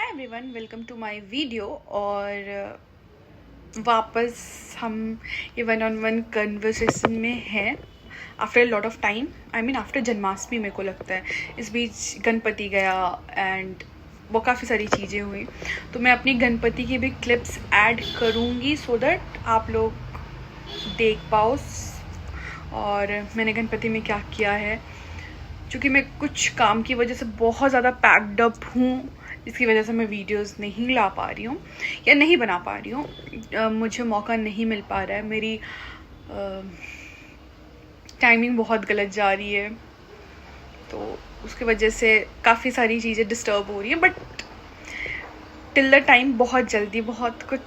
Hi everyone, welcome to my video. और वापस हम ये 1-on-1 कन्वर्सेशन में हैं after lot of time. I mean after Janmashtami मेरे को लगता है। इस बीच गणपति गया एंड वो काफ़ी सारी चीज़ें हुई, तो मैं अपनी गणपति की भी क्लिप्स ऐड करूँगी सो दैट आप लोग देख पाओ और मैंने गणपति में क्या किया है। क्योंकि मैं कुछ काम की वजह से बहुत ज़्यादा पैक्ड अप हूँ, इसकी वजह से मैं वीडियोस नहीं ला पा रही हूँ या नहीं बना पा रही हूँ। मुझे मौका नहीं मिल पा रहा है, मेरी टाइमिंग बहुत गलत जा रही है, तो उसकी वजह से काफ़ी सारी चीज़ें डिस्टर्ब हो रही हैं। बट टिल द टाइम बहुत जल्दी बहुत कुछ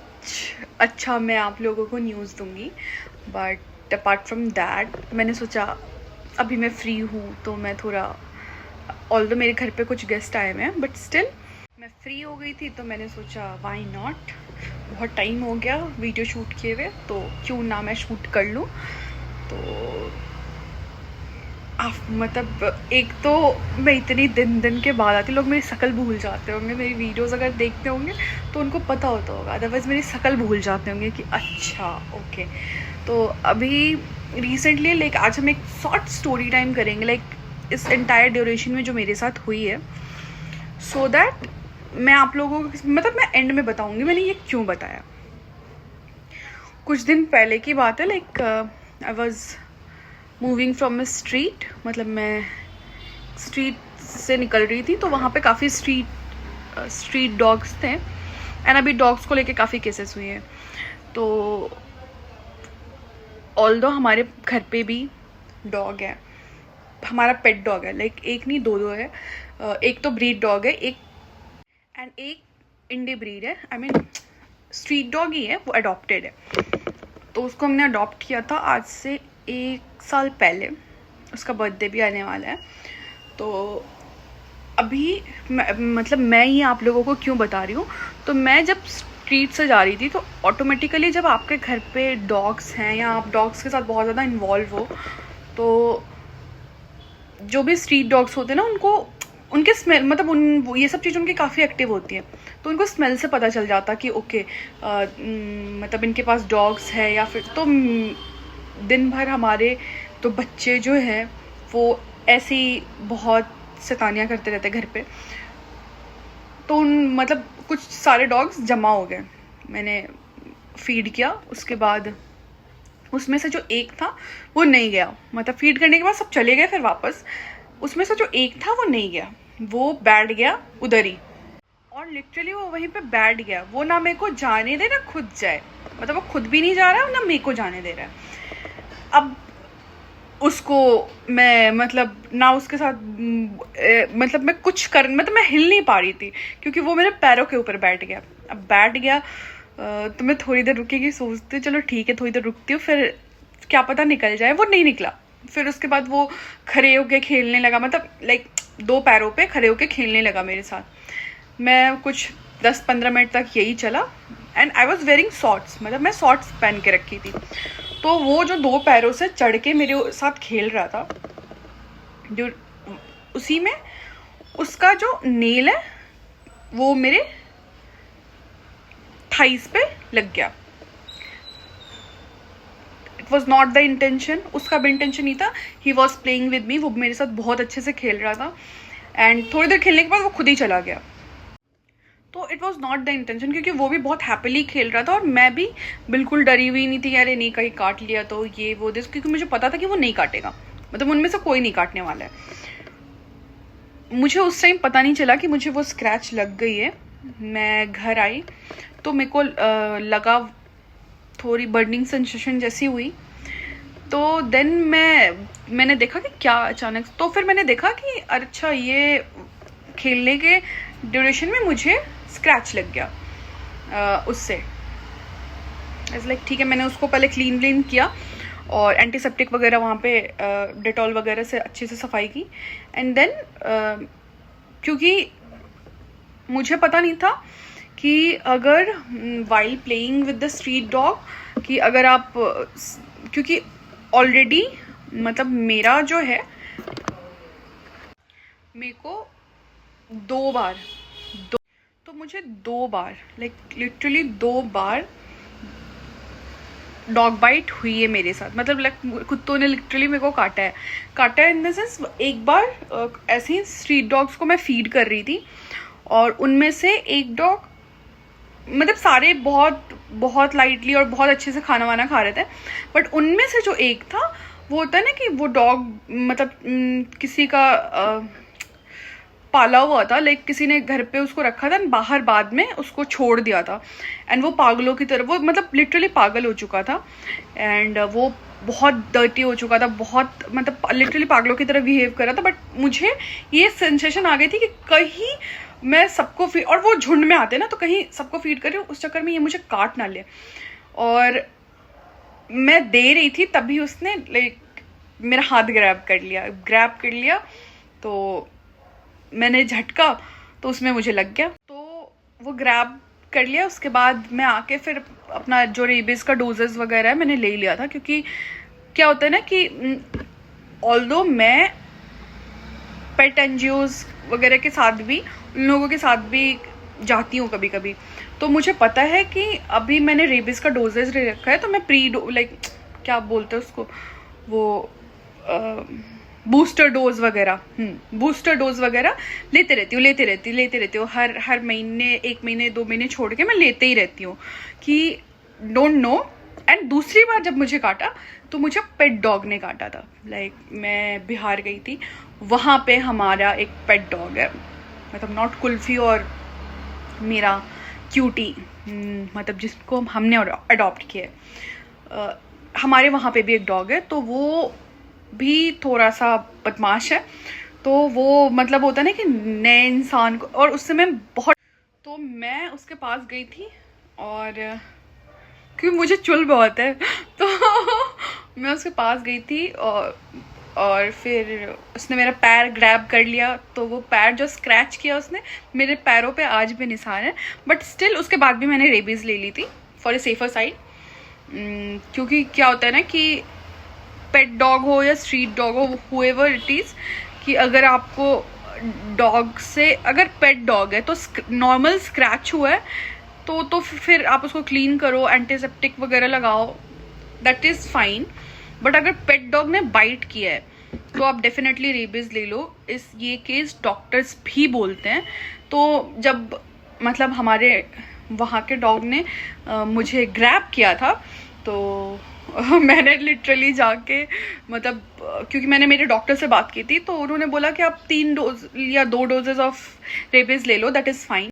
अच्छा मैं आप लोगों को न्यूज़ दूँगी। बट अपार्ट फ्रॉम दैट मैंने सोचा अभी मैं फ्री हूँ तो मैं थोड़ा, ऑल्दो मेरे घर पे कुछ गेस्ट आए हुए हैं बट स्टिल मैं फ्री हो गई थी, तो मैंने सोचा व्हाई नॉट, बहुत टाइम हो गया वीडियो शूट किए हुए, तो क्यों ना मैं शूट कर लूँ। तो मतलब एक तो मैं इतनी दिन के बाद आती, लोग मेरी शक्ल भूल जाते होंगे, मेरी वीडियोस अगर देखते होंगे तो उनको पता होता होगा, अदरवाइज़ मेरी शक्ल भूल जाते होंगे कि अच्छा ओके। तो अभी रिसेंटली लाइक आज हम एक शॉर्ट स्टोरी टाइम करेंगे, लाइक इस एंटायर ड्यूरेशन में जो मेरे साथ हुई है, सो दैट मैं आप लोगों को मतलब मैं एंड में बताऊंगी मैंने ये क्यों बताया। कुछ दिन पहले की बात है, like I was moving from a street, मतलब मैं स्ट्रीट से निकल रही थी, तो वहाँ पे काफ़ी स्ट्रीट डॉग्स थे एंड अभी डॉग्स को लेके काफ़ी केसेस हुए हैं। तो ऑल्दो हमारे घर पे भी डॉग है, हमारा पेट डॉग है, लाइक एक नहीं दो है। एक तो ब्रीड डॉग है एक इंडी ब्रीड है, आई मीन स्ट्रीट डॉग ही है, वो अडॉप्टेड है। तो उसको हमने अडॉप्ट किया था आज से 1 साल पहले, उसका बर्थडे भी आने वाला है। तो अभी मतलब मैं ये आप लोगों को क्यों बता रही हूँ, तो मैं जब स्ट्रीट से जा रही थी तो ऑटोमेटिकली जब आपके घर पे डॉग्स हैं या आप डॉग्स के साथ बहुत ज़्यादा इन्वॉल्व हो, तो जो भी स्ट्रीट डॉग्स होते हैं ना, उनके स्मेल मतलब ये सब चीज़ उनकी काफ़ी एक्टिव होती है, तो उनको स्मेल से पता चल जाता कि ओके मतलब इनके पास डॉग्स है। या फिर तो दिन भर हमारे तो बच्चे जो है वो ऐसी बहुत शैतानियाँ करते रहते घर पे, तो मतलब कुछ सारे डॉग्स जमा हो गए। मैंने फीड किया, उसके बाद उसमें से जो एक था वो नहीं गया, मतलब फीड करने के बाद सब चले गए, फिर वापस उसमें से जो एक था वो नहीं गया, वो बैठ गया उधर ही, और लिटरली वो वहीं पे बैठ गया। वो ना मेरे को जाने दे ना खुद जाए, मतलब वो खुद भी नहीं जा रहा है ना मेरे को जाने दे रहा है। अब उसको मैं मतलब ना उसके साथ मतलब मैं कुछ कर, मतलब मैं हिल नहीं पा रही थी क्योंकि वो मेरे पैरों के ऊपर बैठ गया। अब बैठ गया तो मैं थोड़ी देर रुकेगी, सोचती हूँ चलो ठीक है थोड़ी देर रुकती हूँ, फिर क्या पता निकल जाए। वो नहीं निकला। फिर उसके बाद वो खड़े होके खेलने लगा, मतलब लाइक 2 पैरों पे खड़े होके खेलने लगा मेरे साथ। मैं कुछ 10-15 मिनट तक यही चला and I was wearing shorts, मतलब मैं शॉर्ट्स पहन के रखी थी। तो वो जो 2 पैरों से चढ़ के मेरे साथ खेल रहा था, जो उसी में उसका जो नेल है वो मेरे थाइस पे लग गया। It was not the intention, उसका भी इंटेंशन नहीं था। He was playing with me, वो मेरे साथ बहुत अच्छे से खेल रहा था एंड थोड़ी देर खेलने के बाद वो खुद ही चला गया। तो it was not the intention, क्योंकि वो भी बहुत हैप्पीली खेल रहा था और मैं भी बिल्कुल डरी हुई नहीं थी, अरे नहीं कहीं काट लिया तो ये वो दिस, क्योंकि मुझे पता था कि वो नहीं काटेगा, मतलब उनमें से कोई नहीं काटने वाला है। मुझे उस टाइम पता नहीं चला कि मुझे वो स्क्रैच लग गई है। मैं घर आई तो मेरे को लगा, थोड़ी बर्निंग सेंसेशन जैसी हुई। तो देन मैंने देखा कि क्या अचानक, तो फिर मैंने देखा कि अच्छा ये खेलने के ड्यूरेशन में मुझे स्क्रैच लग गया उससे। ऐसा लाइक ठीक है, मैंने उसको पहले क्लीन किया और एंटीसेप्टिक वगैरह वहाँ पे डेटॉल वगैरह से अच्छे से सफाई की एंड देन क्योंकि मुझे पता नहीं था कि अगर while playing with the street dog कि अगर आप क्योंकि ऑलरेडी मतलब मेरा जो है मेरे को 2 बार तो मुझे 2 बार, लाइक लिटरली 2 बार डॉग बाइट हुई है मेरे साथ। मतलब लाइक कुत्तों ने लिटरली मेरे को काटा है इन द सेंस, एक बार ऐसे ही स्ट्रीट डॉग्स को मैं फीड कर रही थी और उनमें से एक डॉग, मतलब सारे बहुत लाइटली और बहुत अच्छे से खाना वाना खा रहे थे, बट उनमें से जो एक था, वो होता है ना कि वो डॉग मतलब किसी का पाला हुआ था, लाइक किसी ने घर पे उसको रखा था, बाहर बाद में उसको छोड़ दिया था, एंड वो पागलों की तरह, वो मतलब लिटरली पागल हो चुका था, एंड वो बहुत डर्टी हो चुका था, बहुत मतलब लिटरली पागलों की तरह बिहेव कर रहा था। बट मुझे ये सेंसेशन आ गई थी कि कहीं मैं सबको फीड, और वो झुंड में आते ना, तो कहीं सबको फीड कर रही हूँ, उस चक्कर में ये मुझे काट ना ले। और मैं दे रही थी तभी उसने लाइक मेरा हाथ ग्रैब कर लिया, तो मैंने झटका तो उसमें मुझे लग गया, तो वो ग्रैब कर लिया। उसके बाद मैं आके फिर अपना जो रेबीज़ का डोजेस वगैरह है मैंने ले लिया था, क्योंकि क्या होता है ना कि ऑल्दो मैं पेट एनजीओज वगैरह के साथ भी, उन लोगों के साथ भी जाती हूँ कभी कभी, तो मुझे पता है कि अभी मैंने रेबीज़ का डोजेस ले रखा है, तो मैं लाइक क्या बोलते हैं उसको, वो बूस्टर डोज वगैरह लेते रहती हूँ हर महीने, 1 महीने 2 महीने छोड़ के मैं लेते ही रहती हूँ कि डोंट नो। एंड दूसरी बार जब मुझे काटा तो मुझे पेट डॉग ने काटा था। लाइक मैं बिहार गई थी, वहाँ पे हमारा एक पेट डॉग है, मतलब नॉट कुल्फी और मेरा क्यूटी, मतलब जिसको हमने अडॉप्ट किया है। हमारे वहाँ पे भी एक डॉग है, तो वो भी थोड़ा सा बदमाश है, तो वो मतलब होता है ना कि नए इंसान को, और उससे मैं बहुत, तो मैं उसके पास गई थी, और क्योंकि मुझे चुल बहुत है तो मैं उसके पास गई थी, और फिर उसने मेरा पैर ग्रैब कर लिया, तो वो पैर जो स्क्रैच किया उसने, मेरे पैरों पे आज भी निशान है, बट स्टिल उसके बाद भी मैंने रेबीज़ ले ली थी फॉर ए सेफर साइड। क्योंकि क्या होता है ना कि पेट डॉग हो या स्ट्रीट डॉग हो, हुएवर इट इज़, कि अगर आपको डॉग से, अगर पेट डॉग है तो नॉर्मल स्क्रैच हुआ है तो फिर आप उसको क्लीन करो, एंटीसेप्टिक वगैरह लगाओ, दैट इज़ फाइन। बट अगर पेट डॉग ने बाइट किया है तो आप डेफिनेटली रेबीज़ ले लो। ये केस डॉक्टर्स भी बोलते हैं। तो जब मतलब हमारे वहाँ के डॉग ने मुझे ग्रैब किया था, तो मैंने लिटरली जाके, मतलब क्योंकि मैंने मेरे डॉक्टर से बात की थी, तो उन्होंने बोला कि आप 3 डोज या 2 डोजेस ऑफ रेबीज़ ले लो, दैट इज़ फाइन।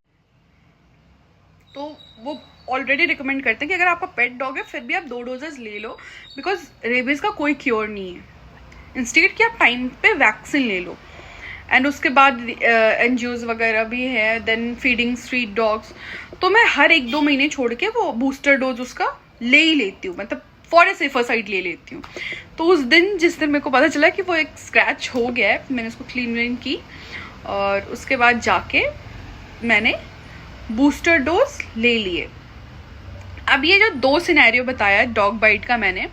तो वो ऑलरेडी रिकमेंड करते हैं कि अगर आपका पेट डॉग है फिर भी आप 2 डोजेस ले लो, बिकॉज रेबीज़ का कोई क्योर नहीं है। इंस्टेड कि आप टाइम पे वैक्सीन ले लो। एंड उसके बाद एनजीओज वगैरह भी है, देन फीडिंग स्ट्रीट डॉग्स, तो मैं हर 1-2 महीने छोड़ के वो बूस्टर डोज उसका ले ही लेती हूँ, मतलब फॉर ए सेफर साइड ले लेती हूँ। तो उस दिन, जिस दिन मेरे को पता चला कि वो एक स्क्रैच हो गया है, मैंने उसको क्लीन की, और उसके बाद जाके मैंने बूस्टर डोज ले लिए। अब ये जो 2 सिनेरियो बताया डॉग बाइट का मैंने,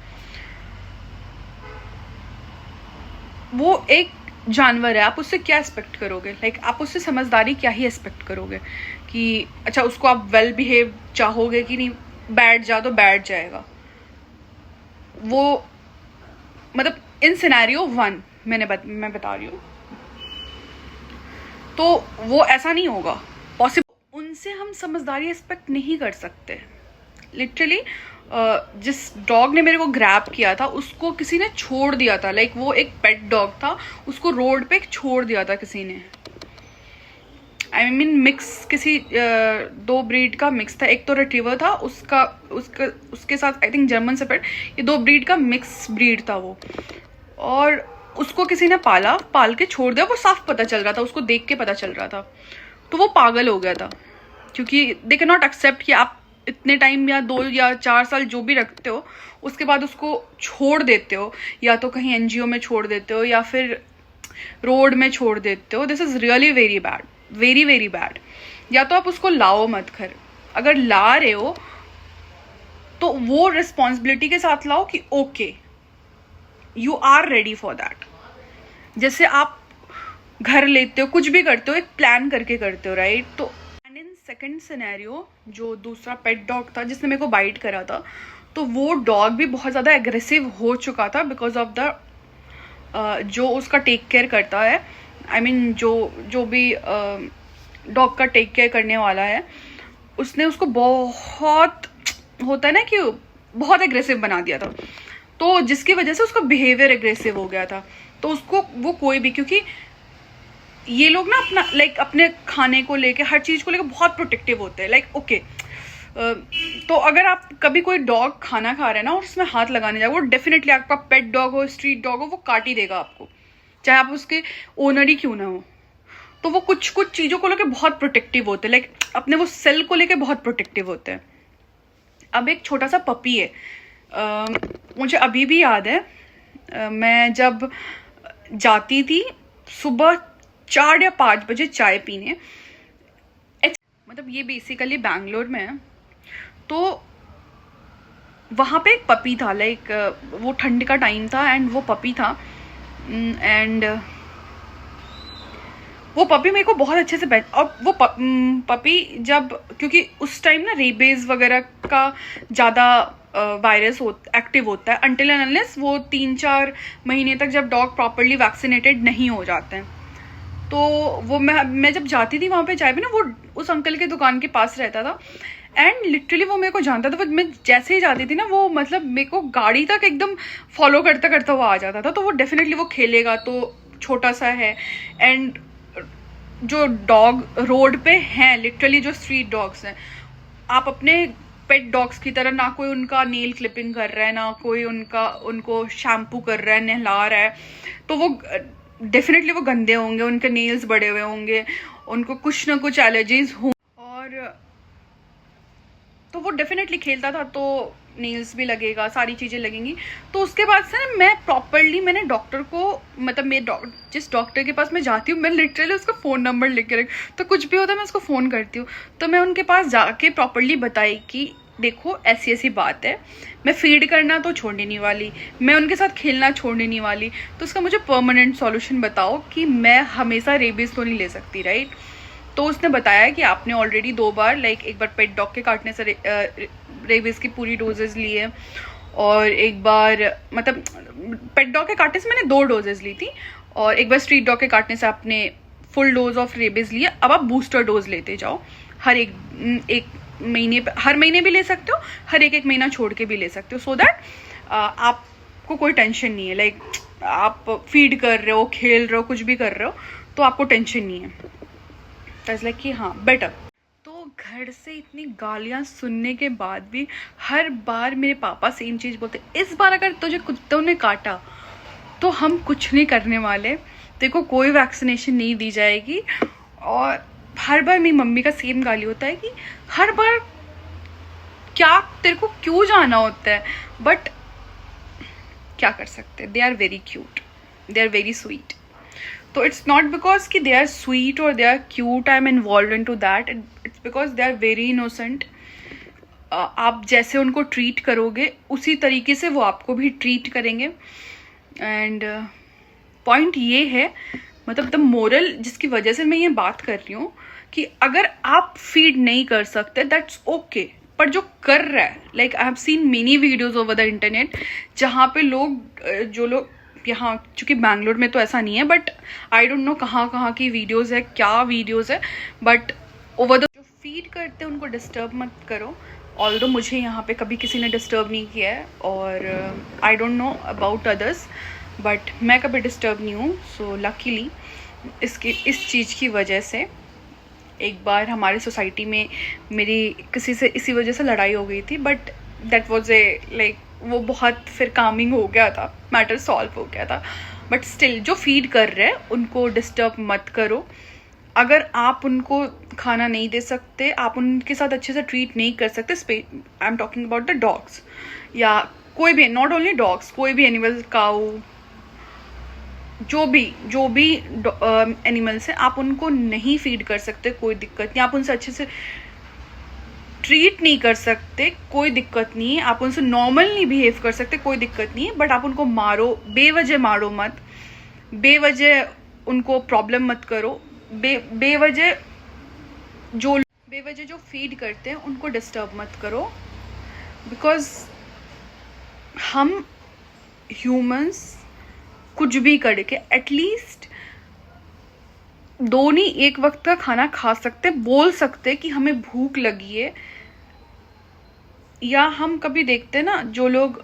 वो एक जानवर है, आप उससे क्या एक्सपेक्ट करोगे? लाइक आप उससे समझदारी क्या ही एक्सपेक्ट करोगे कि अच्छा उसको आप वेल बिहेव चाहोगे कि नहीं, बैठ जा तो बैठ जाएगा वो। मतलब इन सिनेरियो 1 मैं बता रही हूँ, तो वो ऐसा नहीं होगा पॉसिबल। उनसे हम समझदारी एक्सपेक्ट नहीं कर सकते। लिटरली जिस डॉग ने मेरे को ग्रैब किया था उसको किसी ने छोड़ दिया था, लाइक वो एक पेट डॉग था, उसको रोड पे छोड़ दिया था किसी ने। आई मीन मिक्स, किसी 2 ब्रीड का मिक्स था, एक तो रिट्रीवर था, उसके साथ आई थिंक जर्मन शेफर्ड, ये 2 ब्रीड का मिक्स ब्रीड था वो, और उसको किसी ने पाल के छोड़ दिया। वो साफ पता चल रहा था, उसको देख के पता चल रहा था, तो वो पागल हो गया था, क्योंकि दे कैन नॉट एक्सेप्ट कि आप इतने टाइम या 2 या 4 साल जो भी रखते हो, उसके बाद उसको छोड़ देते हो, या तो कहीं एनजीओ में छोड़ देते हो या फिर रोड में छोड़ देते हो। This is really very bad, very very bad. या तो आप उसको लाओ मत घर, अगर ला रहे हो तो वो रिस्पॉन्सिबिलिटी के साथ लाओ कि okay you are ready for that. जैसे आप घर लेते हो, कुछ भी करते हो, एक प्लान करके करते हो, राइट? तो एंड इन सेकंड सिनेरियो, जो दूसरा पेट डॉग था जिसने मेरे को बाइट करा था, तो वो डॉग भी बहुत ज़्यादा एग्रेसिव हो चुका था बिकॉज ऑफ द जो उसका टेक केयर करता है, आई मीन जो भी डॉग का टेक केयर करने वाला है, उसने उसको बहुत, होता है ना कि बहुत एग्रेसिव बना दिया था, तो जिसकी वजह से उसका बिहेवियर एग्रेसिव हो गया था। तो उसको वो कोई भी, क्योंकि ये लोग ना अपना लाइक अपने खाने को लेके, हर चीज़ को लेके बहुत प्रोटेक्टिव होते हैं। लाइक ओके, तो अगर आप कभी कोई डॉग खाना खा रहे हैं ना और उसमें हाथ लगाने जाए, वो डेफिनेटली, आपका पेट डॉग हो, स्ट्रीट डॉग हो, वो काट ही देगा आपको, चाहे आप उसके ओनर ही क्यों ना हो। तो वो कुछ कुछ चीज़ों को लेके बहुत प्रोटेक्टिव होते हैं, लाइक अपने वो सेल को लेके बहुत प्रोटेक्टिव होते हैं। अब एक छोटा सा पपी है, मुझे अभी भी याद है, मैं जब जाती थी सुबह 4 या 5 बजे चाय पीने, मतलब ये बेसिकली बैंगलोर में है, तो वहाँ पे एक पपी था, लाइक वो ठंड का टाइम था एंड वो पपी था, एंड वो पपी मेरे को बहुत अच्छे से बैठ, और वो पपी जब, क्योंकि उस टाइम ना रेबीज वगैरह का ज़्यादा वायरस एक्टिव होता है, अनटिल एंड अनलेस वो 3-4 महीने तक जब डॉग प्रॉपरली वैक्सीनेटेड नहीं हो जाते हैं। तो वो मैं जब जाती थी वहाँ पे चाय पे ना, वो उस अंकल के दुकान के पास रहता था, एंड लिटरली वो मेरे को जानता था। मैं जैसे ही जाती थी ना, वो मतलब मेरे को गाड़ी तक एकदम फॉलो करता करता वो आ जाता था। तो वो डेफिनेटली वो खेलेगा, तो छोटा सा है, एंड जो डॉग रोड पे हैं, लिटरली जो स्ट्रीट डॉग्स हैं, आप अपने पेट डॉग्स की तरह, ना कोई उनका नेल क्लिपिंग कर रहा है, ना कोई उनको शैम्पू कर रहा है, नहला रहा है, तो वो डेफिनेटली वो गंदे होंगे, उनके नेल्स बड़े हुए होंगे, उनको कुछ ना कुछ एलर्जीज हों, और तो वो डेफिनेटली खेलता था, तो नेल्स भी लगेगा, सारी चीज़ें लगेंगी। तो उसके बाद से ना मैं प्रॉपरली, मैंने डॉक्टर को, मतलब मेरे जिस डॉक्टर के पास मैं जाती हूँ, मैं लिटरली उसका फ़ोन नंबर लिख के रख, तो कुछ भी होता है मैं उसको फ़ोन करती हूँ। तो मैं उनके पास जाके प्रॉपरली बताई कि देखो ऐसी ऐसी बात है, मैं फीड करना तो छोड़ने नहीं वाली, मैं उनके साथ खेलना छोड़ने नहीं वाली, तो उसका मुझे परमानेंट सॉल्यूशन बताओ कि मैं हमेशा रेबीज तो नहीं ले सकती, राइट। तो उसने बताया कि आपने ऑलरेडी 2 बार, लाइक एक बार पेट डॉग के काटने से रेबीज की पूरी डोजेज ली है, और एक बार, मतलब पेट डॉग के काटने से मैंने 2 डोजेज ली थी, और एक बार स्ट्रीट डॉग के काटने से आपने फुल डोज ऑफ रेबीज लिया। अब आप बूस्टर डोज लेते जाओ, हर एक महीने, हर महीने भी ले सकते हो, हर एक महीना छोड़ के भी ले सकते हो, सो दैट आपको कोई टेंशन नहीं है। लाइक आप फीड कर रहे हो, खेल रहे हो, कुछ भी कर रहे हो, तो आपको टेंशन नहीं है। लाइक कि हाँ बेटर। तो घर से इतनी गालियाँ सुनने के बाद भी हर बार मेरे पापा सेम चीज़ बोलते, इस बार अगर तुझे कुत्तों ने काटा तो हम कुछ नहीं करने वाले, तेरे को कोई वैक्सीनेशन नहीं दी जाएगी। और हर बार मेरी मम्मी का सेम गाली होता है कि हर बार क्या तेरे को क्यों जाना होता है, बट क्या कर सकते, they are very cute, they are very sweet. तो इट्स नॉट बिकॉज कि दे आर स्वीट और they are cute I am involve in to that, it's because they are very innocent. आप जैसे उनको ट्रीट करोगे उसी तरीके से वो आपको भी ट्रीट करेंगे। एंड पॉइंट ये है, मतलब द मोरल जिसकी वजह से मैं ये बात कर रही हूँ, कि अगर आप फीड नहीं कर सकते दैट्स ओके, पर जो कर रहा है, like I have seen many videos over the internet, जहाँ पे जो लोग यहाँ, चूँकि बैंगलोर में तो ऐसा नहीं है, बट आई डोंट नो कहाँ की वीडियोस है, क्या वीडियोस है, बट ओवर द, जो फीड करते हैं उनको डिस्टर्ब मत करो। ऑल्दो मुझे यहाँ पे कभी किसी ने डिस्टर्ब नहीं किया है, और I don't know about others, but मैं कभी डिस्टर्ब नहीं हूँ। सो लकीली इस चीज़ की वजह से एक बार हमारी सोसाइटी में मेरी किसी से इसी वजह से लड़ाई हो गई थी, but that was a like, वो बहुत फिर कामिंग हो गया था, मैटर सॉल्व हो गया था। बट स्टिल जो फीड कर रहे हैं उनको डिस्टर्ब मत करो। अगर आप उनको खाना नहीं दे सकते, आप उनके साथ अच्छे से ट्रीट नहीं कर सकते, I am talking about the dogs, या कोई भी, नॉट ओनली डॉग्स, कोई भी एनिमल, काऊ, जो भी एनिमल्स हैं, आप उनको नहीं फीड कर सकते, कोई दिक्कत नहीं। आप उनसे अच्छे से ट्रीट नहीं कर सकते, कोई दिक्कत नहीं है। आप उनसे नॉर्मल नहीं बिहेव कर सकते, कोई दिक्कत नहीं है, बट आप उनको मारो, बेवजह मारो मत, बेवजह उनको प्रॉब्लम मत करो, बेवजह जो बेवजह जो फीड करते हैं उनको डिस्टर्ब मत करो, बिकॉज हम ह्यूमंस कुछ भी करके एटलीस्ट 2 नहीं 1 वक्त का खाना खा सकते, बोल सकते कि हमें भूख लगी है। या हम कभी देखते हैं ना जो लोग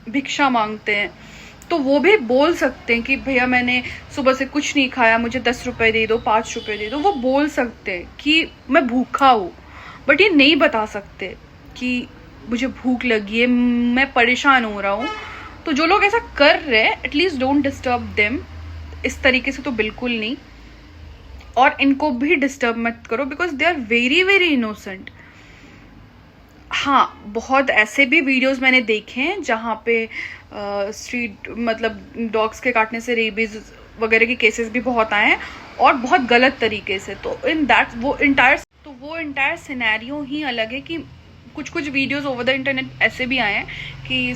भिक्षा मांगते हैं, तो वो भी बोल सकते हैं कि भैया मैंने सुबह से कुछ नहीं खाया, मुझे 10 रुपए दे दो, 5 रुपए दे दो। वो बोल सकते हैं कि मैं भूखा हूँ, बट ये नहीं बता सकते कि मुझे भूख लगी है, मैं परेशान हो रहा हूँ। तो जो लोग ऐसा कर रहे हैं, एटलीस्ट डोंट डिस्टर्ब देम। इस तरीके से तो बिल्कुल नहीं, और इनको भी डिस्टर्ब मत करो, because they are very very innocent. हाँ, बहुत ऐसे भी वीडियोस मैंने देखे हैं जहाँ पे स्ट्रीट मतलब डॉग्स के काटने से रेबीज वगैरह के केसेस भी बहुत आए हैं, और बहुत गलत तरीके से। तो इन दैट वो इंटायर सिनेरियो ही अलग है कि कुछ वीडियोस ओवर द इंटरनेट ऐसे भी आए हैं कि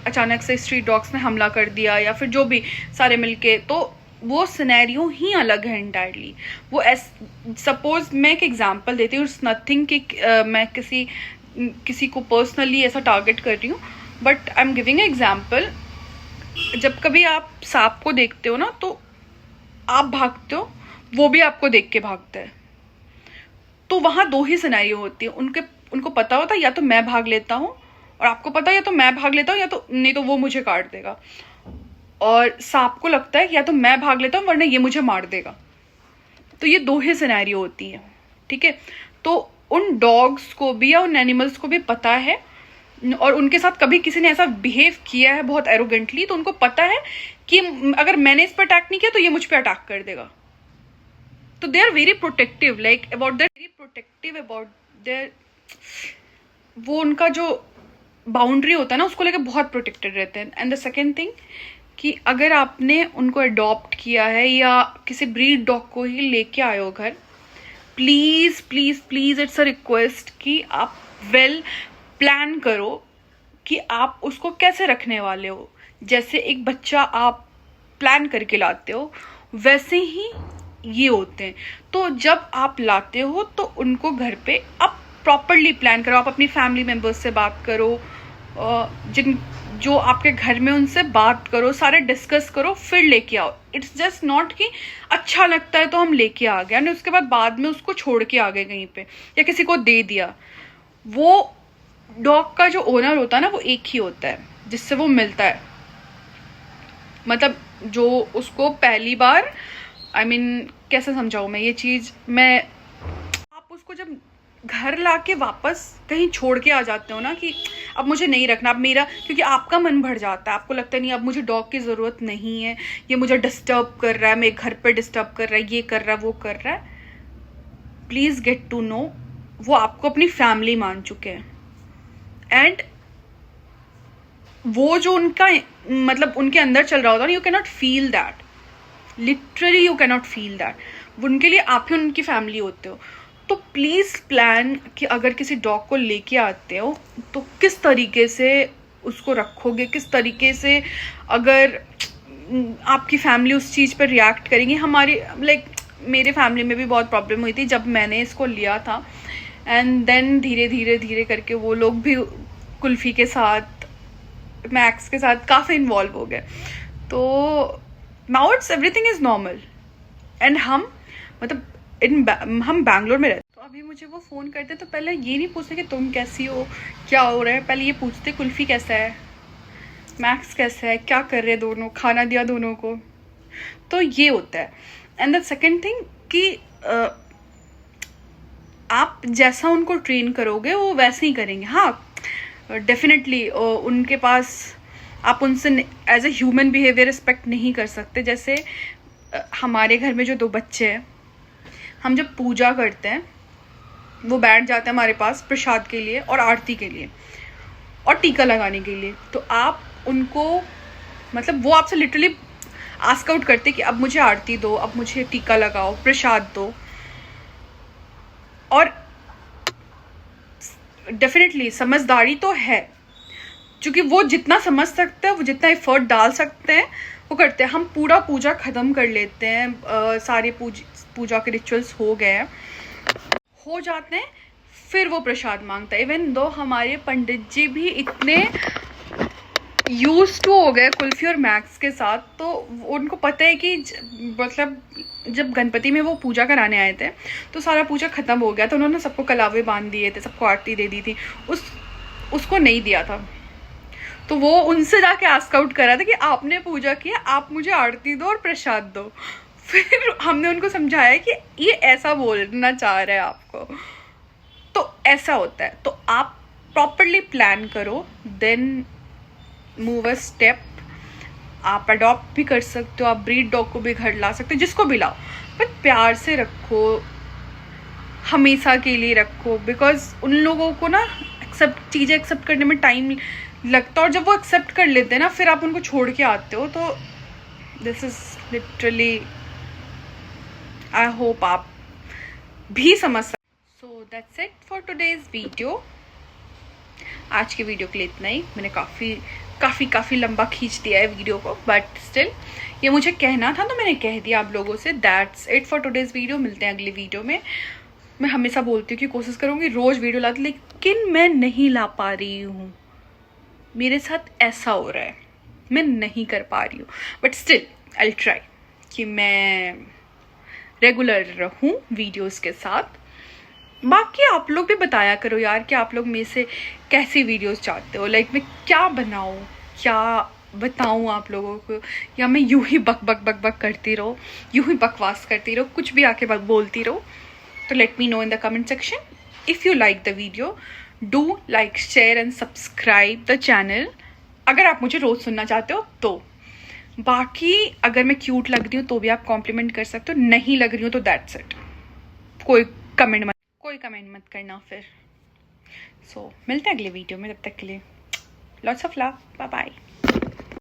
अचानक से स्ट्रीट डॉग्स ने हमला कर दिया, या फिर जो भी सारे मिलके, तो वो सिनेरियो ही अलग है इंटायरली। वो सपोज मैं एक एग्जांपल देती हूँ, इट्स नथिंग कि मैं किसी को पर्सनली ऐसा टारगेट कर रही हूँ, but I am giving example. जब कभी आप सांप को देखते हो ना, तो आप भागते हो, वो भी आपको देख के भागता है। तो वहां 2 ही सिनेरियो होती है। उनको पता होता है या तो मैं भाग लेता हूँ, और आपको पता है या तो मैं भाग लेता हूँ, या तो नहीं तो वो मुझे काट देगा। और सांप को लगता है या तो मैं भाग लेता हूँ वरना ये मुझे मार देगा। तो ये 2 ही सिनेरियो होती है, ठीक है। तो उन डॉग्स को भी या उन एनिमल्स को भी पता है, और उनके साथ कभी किसी ने ऐसा बिहेव किया है बहुत एरोगेंटली, तो उनको पता है कि अगर मैंने इस पर अटैक नहीं किया तो ये मुझ पर अटैक कर देगा। तो they are very protective, like about their वो उनका जो बाउंड्री होता है ना, उसको लेकर बहुत प्रोटेक्टेड रहते हैं। एंड द सेकेंड थिंग कि अगर आपने उनको अडॉप्ट किया है या किसी ब्रीड डॉग को ही लेके आए हो घर, please please please it's a request कि आप वेल प्लान करो कि आप उसको कैसे रखने वाले हो। जैसे एक बच्चा आप प्लान करके लाते हो, वैसे ही ये होते हैं। तो जब आप लाते हो तो उनको घर पे आप प्रॉपरली प्लान करो। आप अपनी फैमिली मेम्बर्स से बात करो, जो आपके घर में उनसे बात करो, सारे डिस्कस करो, फिर लेके आओ। इट्स जस्ट नॉट कि अच्छा लगता है तो हम लेके आ गए, उसके बाद में उसको छोड़ के आ गए कहीं पे या किसी को दे दिया। वो डॉग का जो ओनर होता है ना, वो एक ही होता है जिससे वो मिलता है। मतलब जो उसको पहली बार कैसे समझाऊं मैं ये चीज, आप उसको जब घर लाके वापस कहीं छोड़ के आ जाते हो ना कि अब मुझे नहीं रखना, अब मेरा, क्योंकि आपका मन भर जाता है, आपको लगता है नहीं अब मुझे डॉग की ज़रूरत नहीं है, ये मुझे डिस्टर्ब कर रहा है, मेरे घर पे डिस्टर्ब कर रहा है, ये कर रहा है, वो कर रहा है। प्लीज़ गेट टू नो, वो आपको अपनी फैमिली मान चुके हैं। एंड वो जो उनका उनके अंदर चल रहा होता है, you can not feel that, literally you can not feel that. उनके लिए आप ही उनकी फैमिली होते हो। तो प्लीज़ प्लान कि अगर किसी डॉग को लेके आते हो तो किस तरीके से उसको रखोगे, किस तरीके से अगर आपकी फैमिली उस चीज़ पर रिएक्ट करेंगी। हमारी मेरे फैमिली में भी बहुत प्रॉब्लम हुई थी जब मैंने इसको लिया था, एंड देन धीरे धीरे करके वो लोग भी कुल्फ़ी के साथ, मैक्स के साथ काफ़ी इन्वॉल्व हो गए। तो now it's everything is normal. And हम हम बैंगलोर में रहते, तो अभी मुझे वो फ़ोन करते तो पहले ये नहीं पूछते कि तुम कैसी हो, क्या हो रहा है, पहले ये पूछते कुल्फ़ी कैसा है, मैक्स कैसा है, क्या कर रहे हैं दोनों, खाना दिया दोनों को। तो ये होता है। एंड द सेकेंड थिंग कि आप जैसा उनको ट्रेन करोगे वो वैसे ही करेंगे। हाँ, डेफिनेटली उनके पास आप उनसे as a human behaviour expect नहीं कर सकते। जैसे हमारे घर में जो 2 बच्चे हैं, हम जब पूजा करते हैं वो बैठ जाते हैं हमारे पास प्रसाद के लिए और आरती के लिए और टीका लगाने के लिए। तो आप उनको वो आपसे लिटरली आस्क आउट करते कि अब मुझे आरती दो, अब मुझे टीका लगाओ, प्रसाद दो। और डेफिनेटली समझदारी तो है, क्योंकि वो जितना समझ सकते हैं, वो जितना एफर्ट डाल सकते हैं वो करते हैं। हम पूरा पूजा ख़त्म कर लेते हैं, सारे पूजा के रिचुअल्स हो गए हैं, हो जाते हैं, फिर वो प्रसाद मांगता है। इवन दो हमारे पंडित जी भी इतने यूज टू हो गए कुल्फी और मैक्स के साथ, तो उनको पता है कि मतलब जब गणपति में वो पूजा कराने आए थे तो सारा पूजा खत्म हो गया था, उन्होंने सबको कलावे बांध दिए थे, सबको आरती दे दी थी, उसको नहीं दिया था। तो वो उनसे जाके आस्क आउट करा था कि आपने पूजा किया, आप मुझे आरती दो और प्रसाद दो। फिर हमने उनको समझाया कि ये ऐसा बोलना चाह रहा है आपको, तो ऐसा होता है। तो आप प्रॉपरली प्लान करो, देन मूव अ स्टेप। आप अडॉप्ट भी कर सकते हो, आप ब्रीड डॉग को भी घर ला सकते हो, जिसको भी लाओ, बट प्यार से रखो, हमेशा के लिए रखो, बिकॉज उन लोगों को ना चीज़ें एक्सेप्ट करने में टाइम लगता है, और जब वो एक्सेप्ट कर लेते हैं ना, फिर आप उनको छोड़ के आते हो। तो this is literally, I hope आप भी समझ सकते। So that's it for today's video. आज के वीडियो के लिए इतना ही। मैंने काफ़ी लंबा खींच दिया है वीडियो को, बट स्टिल ये मुझे कहना था तो मैंने कह दिया आप लोगों से। That's it for today's video. मिलते हैं अगले वीडियो में। मैं हमेशा बोलती हूँ कि कोशिश करूँगी रोज़ वीडियो लाती, लेकिन मैं नहीं ला पा रही हूँ, मेरे साथ ऐसा हो रहा है, मैं नहीं कर पा रही हूँ, बट स्टिल आई ट्राई कि मैं रेगुलर रहूँ वीडियोस के साथ। बाकी आप लोग भी बताया करो यार कि आप लोग मेरे से कैसी वीडियोस चाहते हो, लाइक मैं क्या बनाऊँ, क्या बताऊँ आप लोगों को, या मैं यूं ही बक करती रहो, यूं ही बकवास करती रहो, कुछ भी आके बोलती रहो। तो let me know in the comment section. If you like the video, do like, share and subscribe the channel, अगर आप मुझे रोज़ सुनना चाहते हो तो। बाकी अगर मैं क्यूट लग रही हूँ तो भी आप कॉम्प्लीमेंट कर सकते हो, नहीं लग रही हूँ तो दैट्स इट, कोई कमेंट मत करना फिर। सो मिलते हैं अगले वीडियो में, तब तक के लिए lots of love, bye bye.